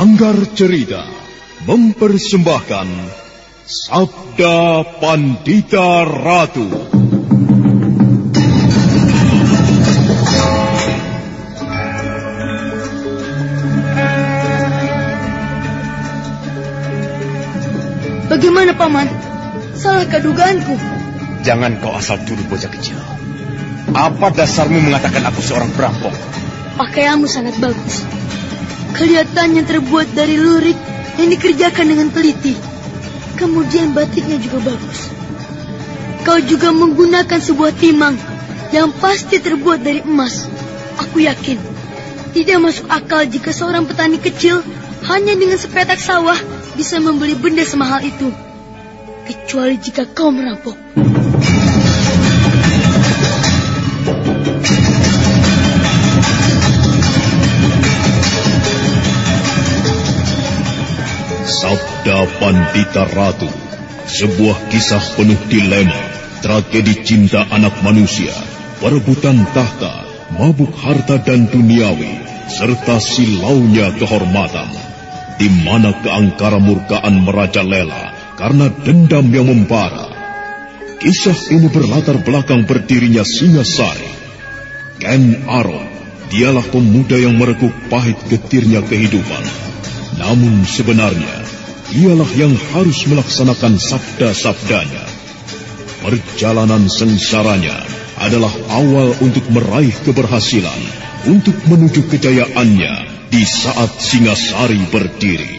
Sanggar Cerita mempersembahkan Sabda Pandita Ratu. Bagaimana, Paman? Salahkah dugaanku? Jangan kau asal tuduh bocah kecil. Apa dasarmu mengatakan aku seorang perampok? Pakaianmu sangat bagus. Kelihatannya terbuat dari lurik yang dikerjakan dengan teliti. Kemudian batiknya juga bagus. Kau juga menggunakan sebuah timang yang pasti terbuat dari emas. Aku yakin tidak masuk akal jika seorang petani kecil hanya dengan sepetak sawah bisa membeli benda semahal itu. Kecuali jika kau merampok. Sabda Pandita Ratu, sebuah kisah penuh dilema, tragedi cinta anak manusia, perebutan tahta, mabuk harta dan duniawi, serta silaunya kehormatan, di mana keangkara murkaan merajalela karena dendam yang membara. Kisah ini berlatar belakang berdirinya Singasari. Ken Arok, dialah pemuda yang merekuk pahit getirnya kehidupan. Namun sebenarnya, dialah yang harus melaksanakan sabda-sabdanya. Perjalanan sengsaranya adalah awal untuk meraih keberhasilan, untuk menuju kejayaannya di saat Singasari berdiri.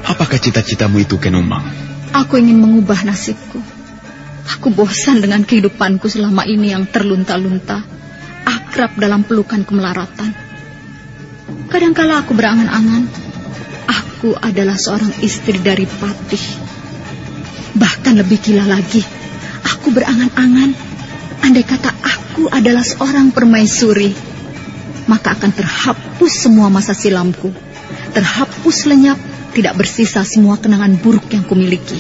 Apakah cita-citamu itu, Kenomang? Aku ingin mengubah nasibku. Aku bosan dengan kehidupanku selama ini yang terlunta-lunta, akrab dalam pelukan kemelaratan. Kadangkala aku berangan-angan, aku adalah seorang istri dari Patih. Bahkan lebih gila lagi, aku berangan-angan, andai kata aku adalah seorang permaisuri, maka akan terhapus semua masa silamku, terhapus lenyap, tidak bersisa semua kenangan buruk yang kumiliki.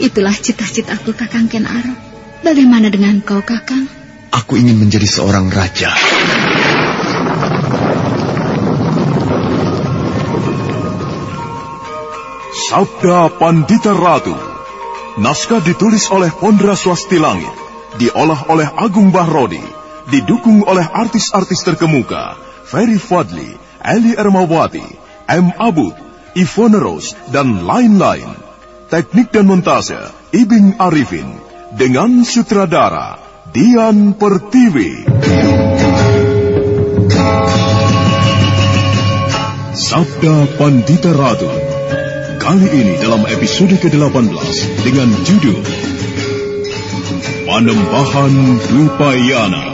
Itulah cita-citaku, Kakang Ken Arok. Bagaimana dengan kau, Kakang? Aku ingin menjadi seorang raja. Sabda Pandita Ratu. Naskah ditulis oleh Pondra Swasti Langit, diolah oleh Agung Bahrodi, didukung oleh artis-artis terkemuka Ferry Fadli, Eli Ermawati, M. Abud, Ivone Rose, dan lain-lain. Teknik dan montase Ibing Arifin, dengan sutradara Dian Pertiwi. Sabda Pandita Ratu. Kali ini dalam episode ke-18 dengan judul Panembahan Dupayana.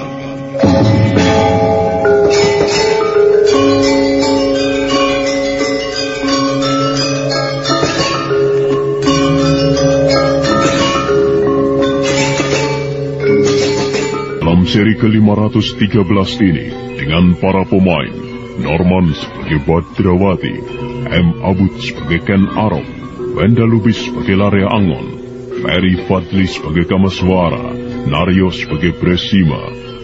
Dalam seri ke-513 ini, dengan para pemain Norman sebagai Badrawati, M. Abud sebagai Ken Arok, Wenda Lubis sebagai Larea Angon, Ferry Fadli sebagai Kamaswara, Naryo sebagai Bresima,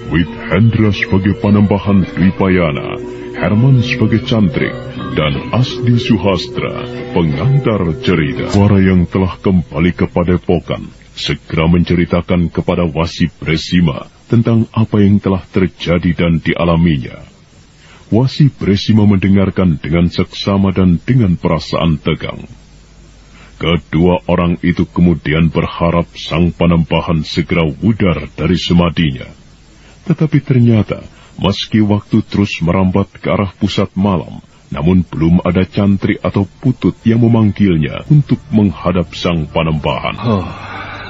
Wit Hendra sebagai Panembahan Dwipayana, Herman sebagai Cantrik, dan Asdi Suhastra, pengantar cerita. Suara yang telah kembali ke Padepokan segera menceritakan kepada Wasi Bresima tentang apa yang telah terjadi dan dialaminya. Wasi Bresima mendengarkan dengan seksama dan dengan perasaan tegang. Kedua orang itu kemudian berharap sang Panembahan segera wudar dari semadinya. Tetapi ternyata, meski waktu terus merambat ke arah pusat malam, namun belum ada cantri atau putut yang memanggilnya untuk menghadap sang Panembahan.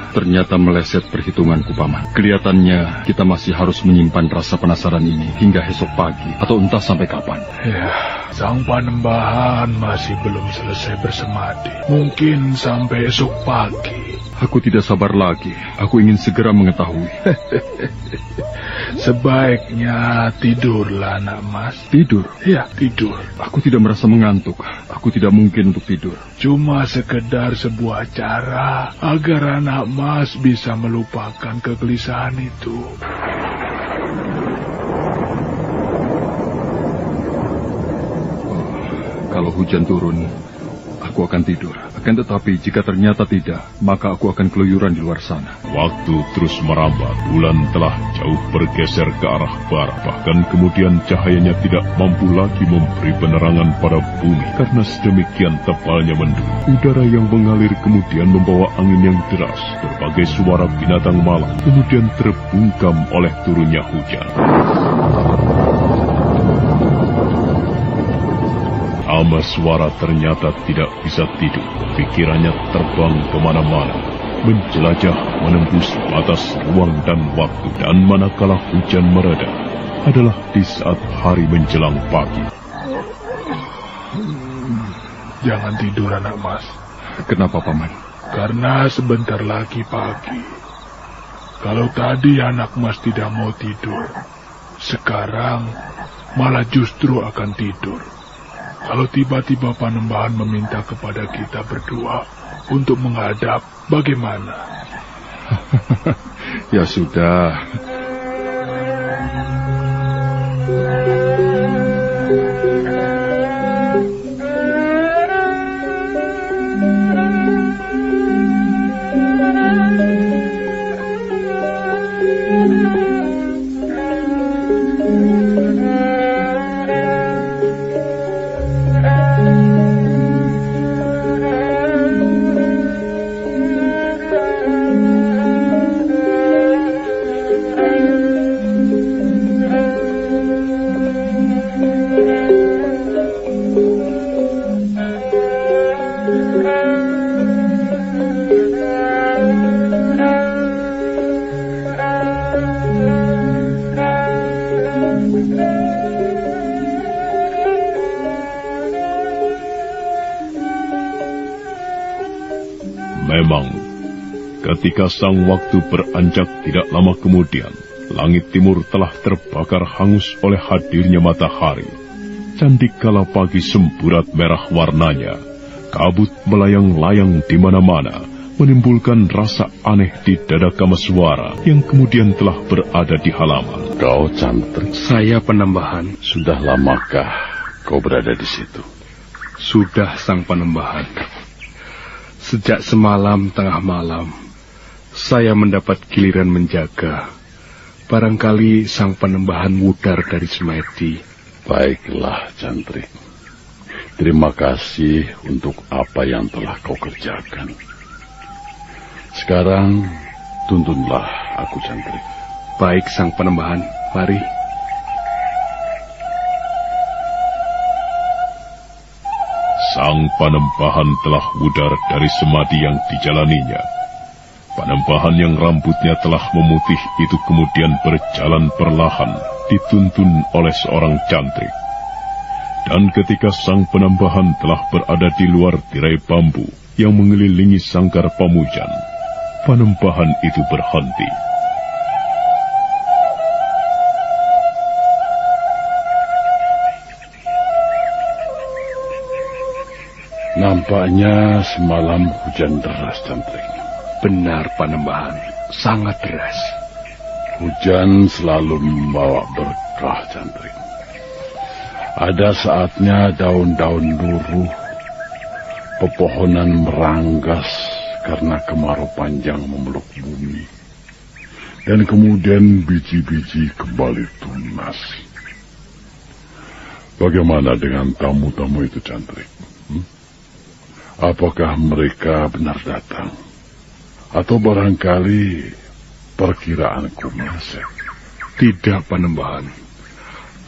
Ternyata meleset perhitunganku, Paman. Kelihatannya kita masih harus menyimpan rasa penasaran ini hingga esok pagi, atau entah sampai kapan. Ya, sang Panembahan masih belum selesai bersemadi. Mungkin sampai esok pagi. Aku tidak sabar lagi. Aku ingin segera mengetahui. Sebaiknya tidurlah, Nak Mas. Tidur? Ya, tidur. Aku tidak merasa mengantuk. Aku tidak mungkin untuk tidur. Cuma sekedar sebuah cara agar anak Mas bisa melupakan kegelisahan itu. Kalau hujan turun, aku akan tidur. Akan tetapi jika ternyata tidak, maka aku akan keluyuran di luar sana. Waktu terus merambat, bulan telah jauh bergeser ke arah barat. Bahkan kemudian cahayanya tidak mampu lagi memberi penerangan pada bumi karena sedemikian tebalnya mendung. Udara yang mengalir kemudian membawa angin yang deras. Berbagai suara binatang malam kemudian terbungkam oleh turunnya hujan. Amaswara ternyata tidak bisa tidur. Pikirannya terbang kemana-mana, menjelajah menembus batas ruang dan waktu. Dan manakala hujan mereda adalah di saat hari menjelang pagi. Jangan tidur, anak mas. Kenapa, Paman? Karena sebentar lagi pagi. Kalau tadi anak mas tidak mau tidur, sekarang malah justru akan tidur. Kalau tiba-tiba Panembahan meminta kepada kita berdua untuk menghadap, bagaimana? Ya sudah. Memang, ketika sang waktu beranjak tidak lama kemudian, langit timur telah terbakar hangus oleh hadirnya matahari. Cantik kala pagi semburat merah warnanya, kabut melayang-layang di mana-mana, menimbulkan rasa aneh di dada Kamaswara yang kemudian telah berada di halaman. Kau Cantrik. Saya Panembahan. Sudah lamakah kau berada di situ? Sudah, Sang Panembahan. Sejak semalam tengah malam, saya mendapat giliran menjaga. Barangkali Sang Panembahan mudar dari Semedi. Baiklah, Cantrik. Terima kasih untuk apa yang telah kau kerjakan. Sekarang, tuntunlah aku, Cantrik. Baik, Sang Panembahan. Mari. Sang Panembahan telah mudar dari semadi yang dijalaninya. Panembahan yang rambutnya telah memutih itu kemudian berjalan perlahan, dituntun oleh seorang cantrik. Dan ketika Sang Panembahan telah berada di luar tirai bambu yang mengelilingi sangkar pamujan, Panembahan itu berhenti. Nampaknya semalam hujan deras, Cantrik. Benar, Panembahan. Sangat deras. Hujan selalu membawa berkah, Cantrik. Ada saatnya daun-daun luruh, pepohonan meranggas karena kemarau panjang memeluk bumi. Dan kemudian biji-biji kembali tunas. Bagaimana dengan tamu-tamu itu, Cantrik? Apakah mereka benar datang? Atau barangkali perkiraanku meleset? Tidak, Panembahan.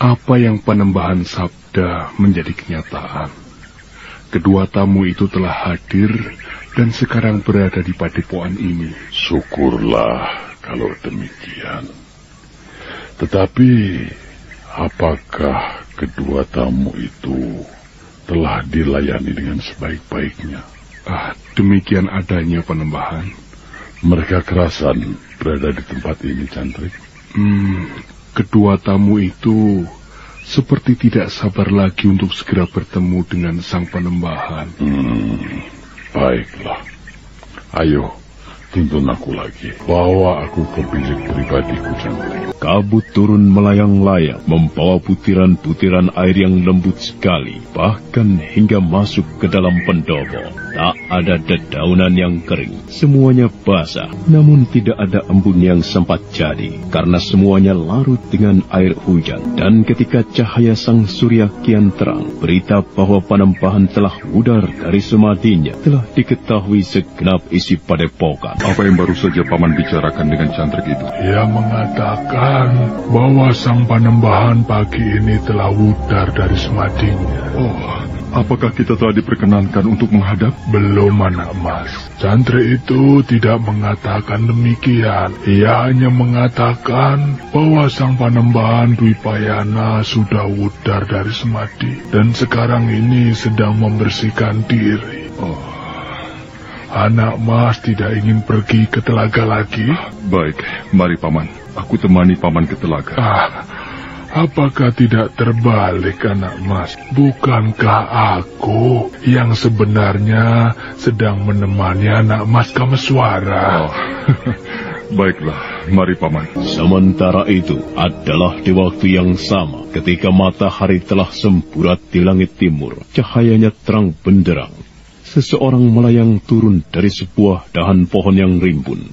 Apa yang Panembahan sabda menjadi kenyataan. Kedua tamu itu telah hadir dan sekarang berada di padepokan ini. Syukurlah kalau demikian. Tetapi, apakah kedua tamu itu telah dilayani dengan sebaik-baiknya? Demikian adanya, Panembahan. Mereka kerasan berada di tempat ini, Cantrik. Kedua tamu itu seperti tidak sabar lagi untuk segera bertemu dengan Sang Panembahan. Baiklah. Ayo, Tuntun aku lagi. Bawa aku ke bilik pribadiku, Cantrik. Kabut turun melayang-layang, membawa butiran-butiran air yang lembut sekali, bahkan hingga masuk ke dalam pendopo. Tak ada dedaunan yang kering, semuanya basah, namun tidak ada embun yang sempat jadi, karena semuanya larut dengan air hujan. Dan ketika cahaya sang surya kian terang, berita bahwa Panembahan telah pudar dari semadinya telah diketahui segenap isi padepokan. Apa yang baru saja Paman bicarakan dengan Cantrik itu? Ia mengatakan bahwa sang Panembahan pagi ini telah wudar dari semadinya. Oh, apakah kita telah diperkenankan untuk menghadap? Belum, anak mas. Cantrik itu tidak mengatakan demikian. Ia hanya mengatakan bahwa sang Panembahan Dwipayana sudah wudar dari semadi dan sekarang ini sedang membersihkan diri. Oh, anak mas tidak ingin pergi ke telaga lagi? baik, mari Paman. Aku temani Paman ke telaga. Apakah tidak terbalik, anak mas? Bukankah aku yang sebenarnya sedang menemani anak mas Kameswara? Oh, baiklah, mari Paman. Sementara itu adalah di waktu yang sama ketika matahari telah semburat di langit timur, cahayanya terang benderang. Seseorang melayang turun dari sebuah dahan pohon yang rimbun.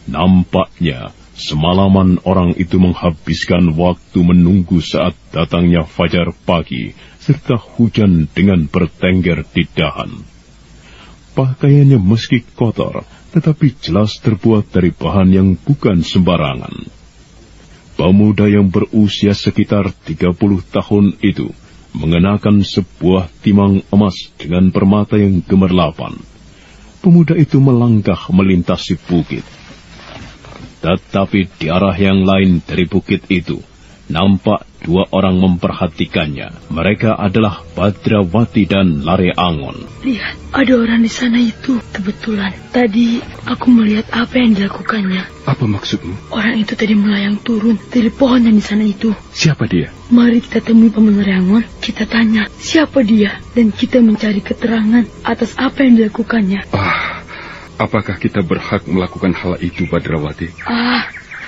Nampaknya semalaman orang itu menghabiskan waktu menunggu saat datangnya fajar pagi serta hujan dengan bertengger di dahan. Pakaiannya meski kotor, tetapi jelas terbuat dari bahan yang bukan sembarangan. Pemuda yang berusia sekitar 30 tahun itu mengenakan sebuah timang emas dengan permata yang gemerlapan. Pemuda itu melangkah melintasi bukit. Tetapi di arah yang lain dari bukit itu, nampak dua orang memperhatikannya. Mereka adalah Badrawati dan Lare Angon. Lihat, ada orang di sana itu. Kebetulan, tadi aku melihat apa yang dilakukannya. Apa maksudmu? Orang itu tadi melayang turun dari pohon yang di sana itu. Siapa dia? Mari kita temui Paman Lare Angon. Kita tanya siapa dia dan kita mencari keterangan atas apa yang dilakukannya. Apakah kita berhak melakukan hal itu, Badrawati?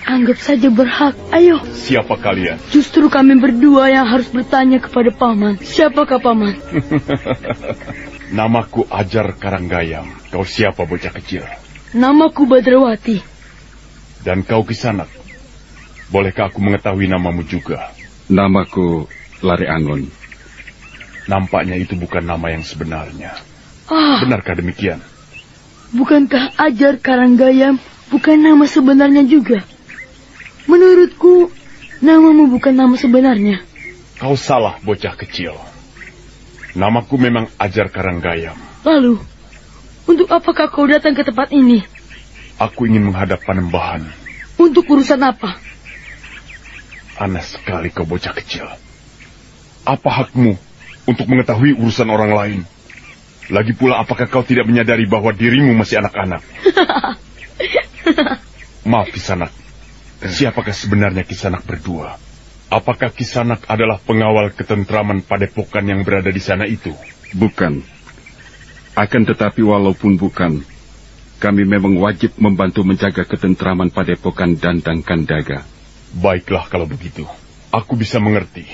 Anggap saja berhak. Ayo. Siapa kalian? Justru kami berdua yang harus bertanya kepada Paman. Siapakah Paman? Namaku Ajar Karanggayam. Kau siapa, bocah kecil? Namaku Badrawati. Dan kau Kisanak. Bolehkah aku mengetahui namamu juga? Namaku Lare Angon. Nampaknya itu bukan nama yang sebenarnya. Benarkah demikian? Bukankah Ajar Karanggayam bukan nama sebenarnya juga? Menurutku, namamu bukan nama sebenarnya. Kau salah, bocah kecil. Namaku memang Ajar Karanggayam. Lalu, untuk apakah kau datang ke tempat ini? Aku ingin menghadap Panembahan. Untuk urusan apa? Aneh sekali kau, bocah kecil. Apa hakmu untuk mengetahui urusan orang lain? Lagi pula, apakah kau tidak menyadari bahwa dirimu masih anak-anak? Maaf, Kisanak. Siapakah sebenarnya Kisanak berdua? Apakah Kisanak adalah pengawal ketentraman padepokan yang berada di sana itu? Bukan. Akan tetapi walaupun bukan, kami memang wajib membantu menjaga ketentraman padepokan Dandang Kandaga. Baiklah kalau begitu. Aku bisa mengerti.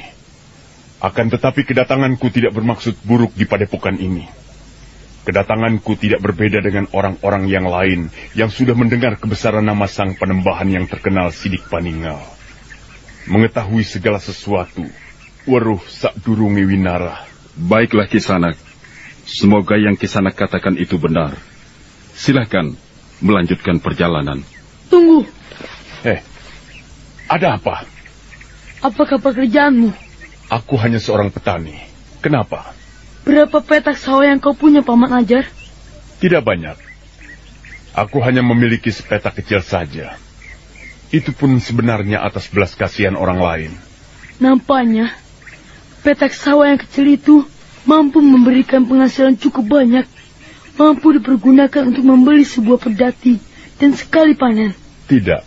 Akan tetapi kedatanganku tidak bermaksud buruk di padepokan ini. Kedatanganku tidak berbeda dengan orang-orang yang lain yang sudah mendengar kebesaran nama sang Panembahan yang terkenal Sidik Paninggal. Mengetahui segala sesuatu, weruh sakdurunge winara. Baiklah Kisanak, semoga yang Kisanak katakan itu benar. Silakan melanjutkan perjalanan. Tunggu. Ada apa? Apakah pekerjaanmu? Aku hanya seorang petani. Kenapa? Berapa petak sawah yang kau punya, Paman Ajar? Tidak banyak. Aku hanya memiliki sepetak kecil saja. Itu pun sebenarnya atas belas kasihan orang lain. Nampaknya, petak sawah yang kecil itu mampu memberikan penghasilan cukup banyak. Mampu dipergunakan untuk membeli sebuah pedati dan sekali panen. Tidak.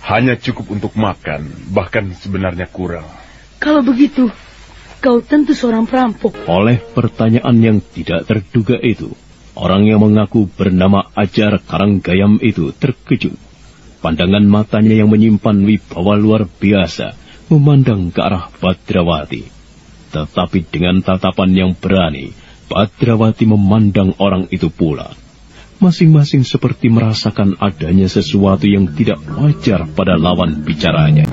Hanya cukup untuk makan, bahkan sebenarnya kurang. Kalau begitu, kau tentu seorang perampok. Oleh pertanyaan yang tidak terduga itu, Orang yang mengaku bernama Ajar Karanggayam itu terkejut. Pandangan matanya yang menyimpan wibawa luar biasa memandang ke arah Badrawati. Tetapi dengan tatapan yang berani, Badrawati memandang orang itu pula. Masing-masing seperti merasakan adanya sesuatu yang tidak wajar pada lawan bicaranya.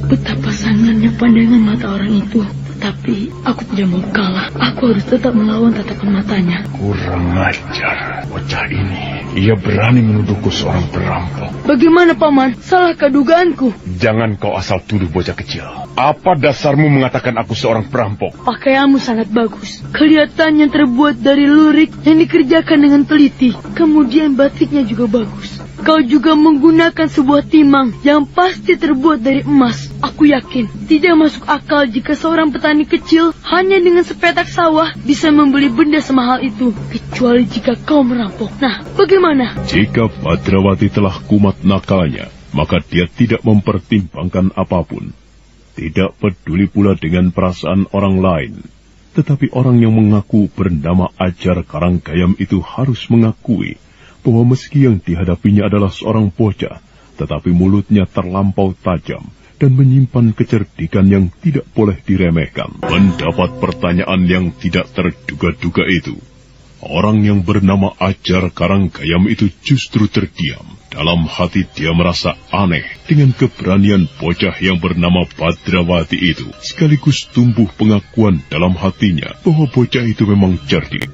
Betapa sangatnya pandangan mata orang itu. Tapi aku tidak mau kalah. Aku harus tetap melawan tatapan matanya. Kurang ajar. Bocah ini. Ia berani menuduhku seorang perampok. Bagaimana, Paman? Salahkah dugaanku? Jangan kau asal tuduh bocah kecil. Apa dasarmu mengatakan aku seorang perampok? Pakaianmu sangat bagus. Kelihatannya terbuat dari lurik yang dikerjakan dengan teliti. Kemudian batiknya juga bagus. Kau juga menggunakan sebuah timang yang pasti terbuat dari emas. Aku yakin tidak masuk akal jika seorang petani kecil hanya dengan sepetak sawah bisa membeli benda semahal itu. Kecuali jika kau merampok. Nah, bagaimana? Jika Badrawati telah kumat nakalnya, maka dia tidak mempertimbangkan apapun. Tidak peduli pula dengan perasaan orang lain. Tetapi orang yang mengaku bernama Ajar Karanggayam itu harus mengakui bahwa meski yang dihadapinya adalah seorang bocah, tetapi mulutnya terlampau tajam dan menyimpan kecerdikan yang tidak boleh diremehkan. Mendapat pertanyaan yang tidak terduga-duga itu, orang yang bernama Ajar Karanggayam itu justru terdiam. Dalam hati dia merasa aneh dengan keberanian bocah yang bernama Badrawati itu. Sekaligus tumbuh pengakuan dalam hatinya bahwa bocah itu memang cerdik.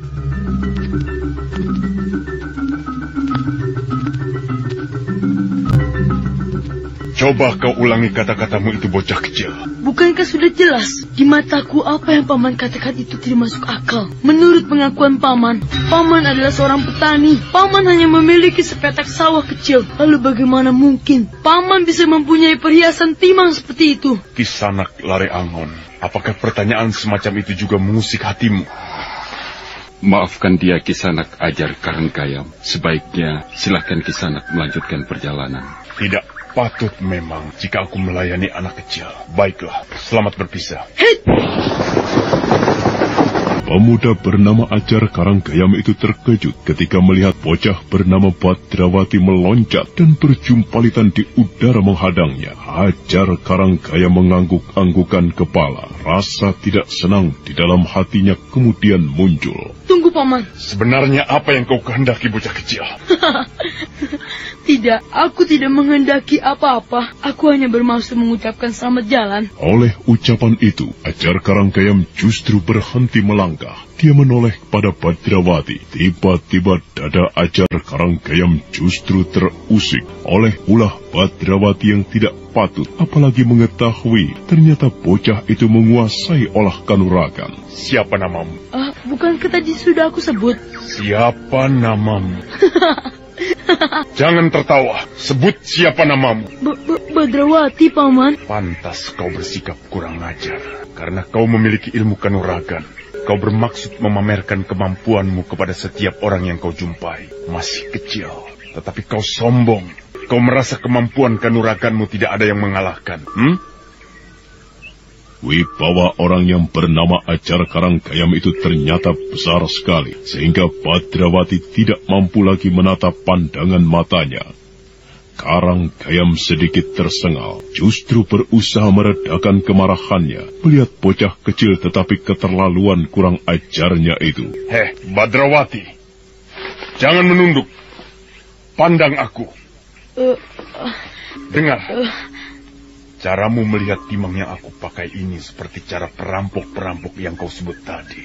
Coba kau ulangi kata-katamu itu, bocah kecil. Bukankah sudah jelas? Di mataku apa yang Paman katakan itu tidak masuk akal. Menurut pengakuan Paman, Paman adalah seorang petani. Paman hanya memiliki sepetak sawah kecil. Lalu bagaimana mungkin Paman bisa mempunyai perhiasan timang seperti itu? Kisanak Lare Angon, apakah pertanyaan semacam itu juga mengusik hatimu? Maafkan dia, Kisanak Ajar Karanggayam. Sebaiknya silakan Kisanak melanjutkan perjalanan. Tidak patut memang jika aku melayani anak kecil. Baiklah, selamat berpisah. Pemuda bernama Ajar Karanggayam itu terkejut ketika melihat bocah bernama Badrawati meloncat dan berjumpalitan di udara menghadangnya. Ajar Karanggayam mengangguk-anggukan kepala. Rasa tidak senang di dalam hatinya kemudian muncul. Tunggu, Paman. Sebenarnya apa yang kau kehendaki, bocah kecil? Tidak, aku tidak menghendaki apa-apa. Aku hanya bermaksud mengucapkan selamat jalan. Oleh ucapan itu, Ajar Karanggayam justru berhenti melangkah. Dia menoleh pada Badrawati. Tiba-tiba dada Ajar Karanggayam justru terusik oleh ulah Badrawati yang tidak patut. Apalagi mengetahui ternyata bocah itu menguasai olah kanuragan. Siapa namamu? Bukankah tadi sudah aku sebut? Siapa namamu? Jangan tertawa. Sebut siapa namamu. Badrawati, Paman. Pantas kau bersikap kurang ajar. Karena kau memiliki ilmu kanuragan. Kau bermaksud memamerkan kemampuanmu kepada setiap orang yang kau jumpai. Masih kecil, tetapi kau sombong. Kau merasa kemampuan kanuraganmu tidak ada yang mengalahkan. Wibawa orang yang bernama Ajar Karanggayam itu ternyata besar sekali, sehingga Badrawati tidak mampu lagi menatap pandangan matanya. Karanggayam sedikit tersengal, justru berusaha meredakan kemarahannya, melihat bocah kecil tetapi keterlaluan kurang ajarnya itu. Badrawati, jangan menunduk. Pandang aku. Dengar. Caramu melihat timang yang aku pakai ini seperti cara perampok-perampok yang kau sebut tadi.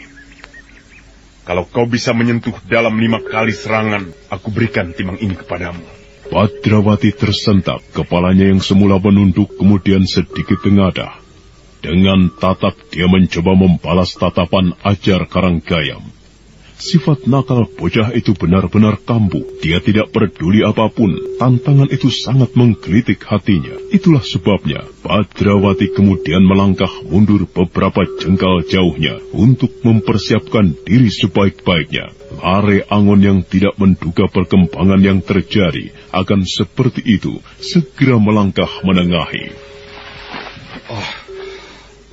Kalau kau bisa menyentuh dalam 5 kali serangan, aku berikan timang ini kepadamu. Badrawati tersentak, kepalanya yang semula menunduk kemudian sedikit tengadah. Dengan tatap dia mencoba membalas tatapan Ajar Karanggayam. Sifat nakal bocah itu benar-benar kambuh. Dia tidak peduli apapun. Tantangan itu sangat menggelitik hatinya. Itulah sebabnya Badrawati kemudian melangkah mundur beberapa jengkal jauhnya untuk mempersiapkan diri sebaik-baiknya. Lare Angon yang tidak menduga perkembangan yang terjadi akan seperti itu segera melangkah menengahi.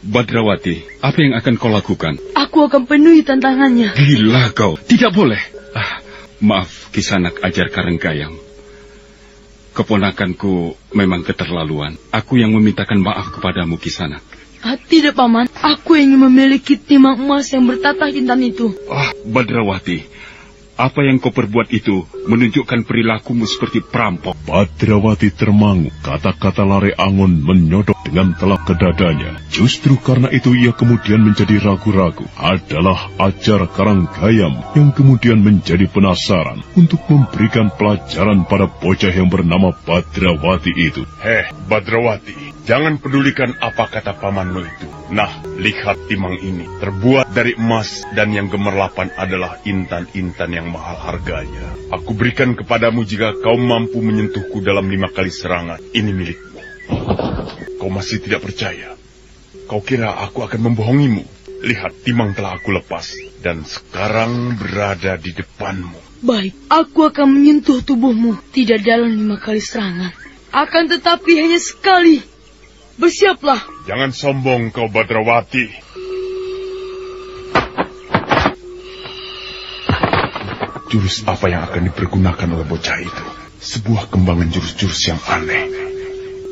Badrawati, apa yang akan kau lakukan? Aku akan penuhi tantangannya. Gila kau, tidak boleh. Maaf, Kisanak Ajar Karenggayam. Keponakanku memang keterlaluan. Aku yang memintakan maaf kepadamu, Kisanak. Tidak, Paman. Aku ingin memiliki timang emas yang bertatah intan itu. Badrawati, apa yang kau perbuat itu menunjukkan perilakumu seperti perampok. Badrawati termangu. Kata-kata Lare Angon menyodok dengan telak ke dadanya. Justru karena itu ia kemudian menjadi ragu-ragu. Adalah Ajar Karenggayam yang kemudian menjadi penasaran untuk memberikan pelajaran pada bocah yang bernama Badrawati itu. Badrawati, jangan pedulikan apa kata pamanmu itu. Nah, lihat timang ini. Terbuat dari emas dan yang gemerlapan adalah intan-intan yang mahal harganya. Aku berikan kepadamu jika kau mampu menyentuhku dalam 5 kali serangan. Ini milikmu. Kau masih tidak percaya? Kau kira aku akan membohongimu? Lihat, timang telah aku lepas dan sekarang berada di depanmu. Baik, aku akan menyentuh tubuhmu. Tidak dalam 5 kali serangan. Akan tetapi hanya sekali. Bersiaplah. Jangan sombong kau, Badrawati. Jurus apa yang akan dipergunakan oleh bocah itu? Sebuah kembangan jurus-jurus yang aneh.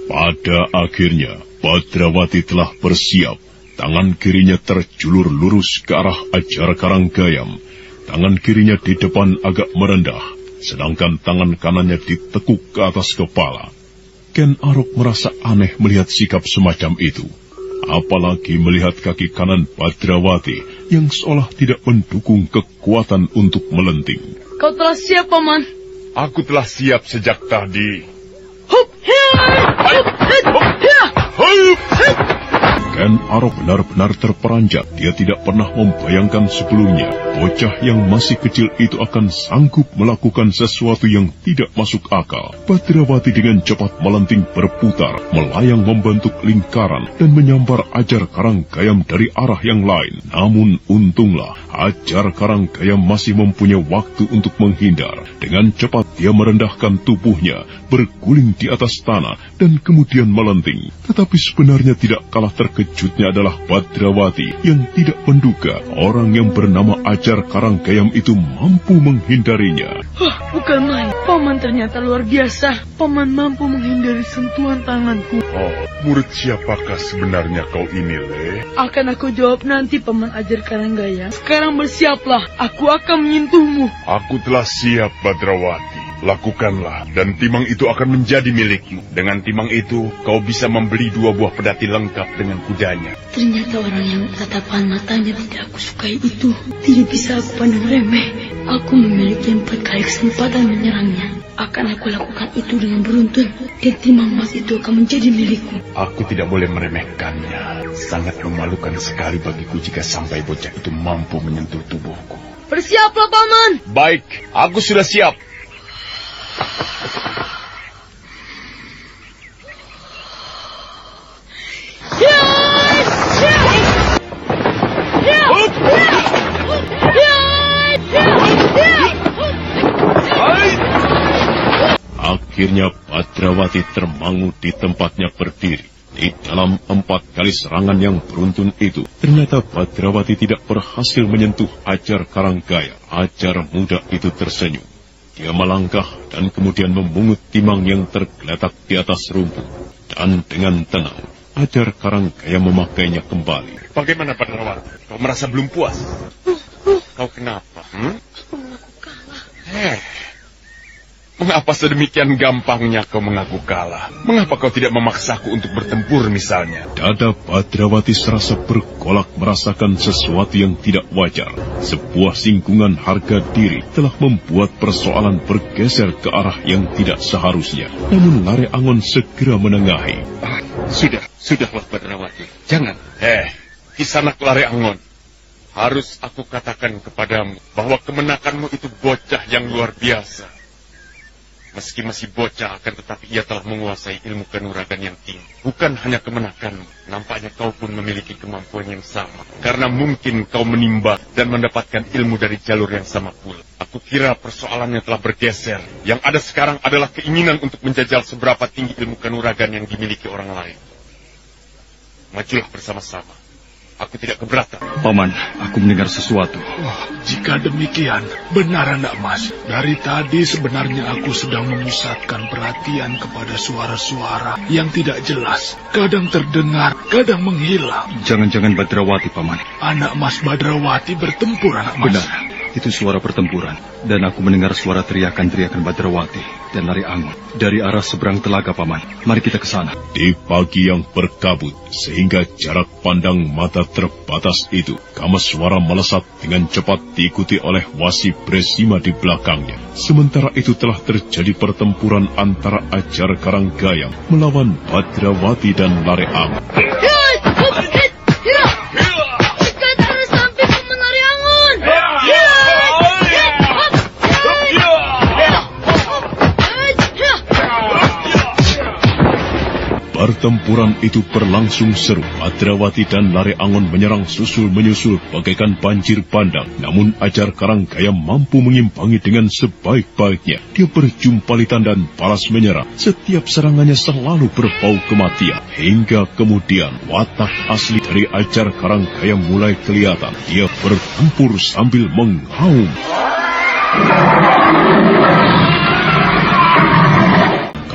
Pada akhirnya, Badrawati telah bersiap. Tangan kirinya terjulur lurus ke arah Ajar Karenggayam. Tangan kirinya di depan agak merendah, sedangkan tangan kanannya ditekuk ke atas kepala. Ken Arok merasa aneh melihat sikap semacam itu. Apalagi melihat kaki kanan Badrawati yang seolah tidak mendukung kekuatan untuk melenting. Kau telah siap, Paman? Aku telah siap sejak tadi. Ken Arok benar-benar terperanjat. Dia tidak pernah membayangkan sebelumnya bocah yang masih kecil itu akan sanggup melakukan sesuatu yang tidak masuk akal. Badrawati dengan cepat melenting berputar, melayang membentuk lingkaran dan menyambar Ajar Karenggayam dari arah yang lain. Namun untunglah Ajar Karenggayam masih mempunyai waktu untuk menghindar. Dengan cepat dia merendahkan tubuhnya, berguling di atas tanah dan kemudian melenting. Tetapi sebenarnya tidak kalah terkejutnya adalah Badrawati yang tidak menduga orang yang bernama Ajar Karenggayam itu mampu menghindarinya. Bukan main. Paman ternyata luar biasa. Paman mampu menghindari sentuhan tanganku. Murid siapakah sebenarnya kau ini, Le? Akan aku jawab nanti, Paman Ajar Karenggayam. Sekarang bersiaplah. Aku akan menyentuhmu. Aku telah siap, Badrawati. Lakukanlah, dan timang itu akan menjadi milikmu. Dengan timang itu, kau bisa membeli 2 buah pedati lengkap dengan kudanya. Ternyata orang yang tatapan matanya tidak aku sukai itu tidak bisa aku pandang remeh. Aku memiliki 4 kali kesempatan menyerangnya. Akan aku lakukan itu dengan beruntun, dan timang emas itu akan menjadi milikku. Aku tidak boleh meremehkannya. Sangat memalukan sekali bagiku jika sampai bocah itu mampu menyentuh tubuhku. Bersiaplah, Paman. Baik, aku sudah siap. Akhirnya Badrawati termangu di tempatnya berdiri. Di dalam 4 kali serangan yang beruntun itu, ternyata Badrawati tidak berhasil menyentuh Ajar Karenggayam. Ajar muda itu tersenyum. Dia melangkah dan kemudian memungut timang yang tergeletak di atas rumput. Dan dengan tenang, Ajar Karenggayam memakainya kembali. Bagaimana, Badrawati? Kau merasa belum puas? Kau kenapa? Mengapa sedemikian gampangnya kau mengaku kalah? Mengapa kau tidak memaksaku untuk bertempur misalnya? Dada Badrawati serasa bergolak merasakan sesuatu yang tidak wajar. Sebuah singgungan harga diri telah membuat persoalan bergeser ke arah yang tidak seharusnya. Namun Lare Angon segera menengahi. Sudahlah Badrawati, jangan. Kisanak Lare Angon. Harus aku katakan kepadamu bahwa kemenakanmu itu bocah yang luar biasa. Meski masih bocah, akan tetapi ia telah menguasai ilmu kanuragan yang tinggi. Bukan hanya kemenakanmu, nampaknya kau pun memiliki kemampuan yang sama. Karena mungkin kau menimba dan mendapatkan ilmu dari jalur yang sama pula. Aku kira persoalannya telah bergeser. Yang ada sekarang adalah keinginan untuk menjajal seberapa tinggi ilmu kanuragan yang dimiliki orang lain. Majulah bersama-sama. aku tidak keberatan. Paman, aku mendengar sesuatu. Jika demikian, benar anak mas. Dari tadi sebenarnya aku sedang memusatkan perhatian kepada suara-suara yang tidak jelas. Kadang terdengar, kadang menghilang. Jangan-jangan Badrawati, Paman. Anak mas Badrawati bertempur, anak mas. Benar, itu suara pertempuran. Dan aku mendengar suara teriakan-teriakan Badrawati dan Lare Angon dari arah seberang telaga, Paman. Mari kita ke sana. Di pagi yang berkabut, sehingga jarak pandang mata terbatas itu, Kameswara melesat dengan cepat diikuti oleh Wasi Bresima di belakangnya. Sementara itu telah terjadi pertempuran antara Ajar Karanggayam melawan Badrawati dan Lare Angon. Pertempuran itu berlangsung seru. Badrawati dan Lare Angon menyerang susul-menyusul bagaikan banjir bandang. Namun Ajar Karanggayam mampu mengimbangi dengan sebaik-baiknya. Dia berjumpalitan dan balas menyerang. Setiap serangannya selalu berbau kematian. Hingga kemudian watak asli dari Ajar Karanggayam mulai kelihatan. Dia bertempur sambil mengaum.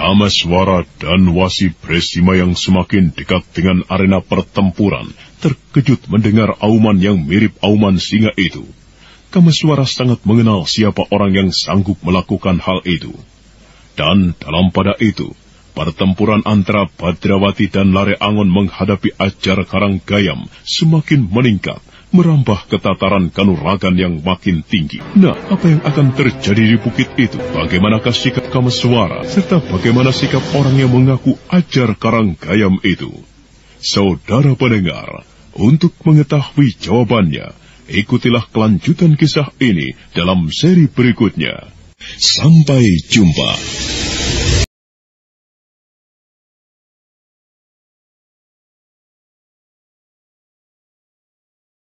Kameswara dan Wasi Bresima yang semakin dekat dengan arena pertempuran terkejut mendengar auman yang mirip auman singa itu. Kameswara sangat mengenal siapa orang yang sanggup melakukan hal itu. Dan dalam pada itu, pertempuran antara Badrawati dan Lare Angon menghadapi Ajar Karanggayam semakin meningkat, merambah ke tataran kanuragan yang makin tinggi. Nah, apa yang akan terjadi di bukit itu? Bagaimanakah sikap Kameswara, serta bagaimana sikap orang yang mengaku Ajar Karanggayam itu? Saudara pendengar, untuk mengetahui jawabannya, ikutilah kelanjutan kisah ini dalam seri berikutnya. Sampai jumpa.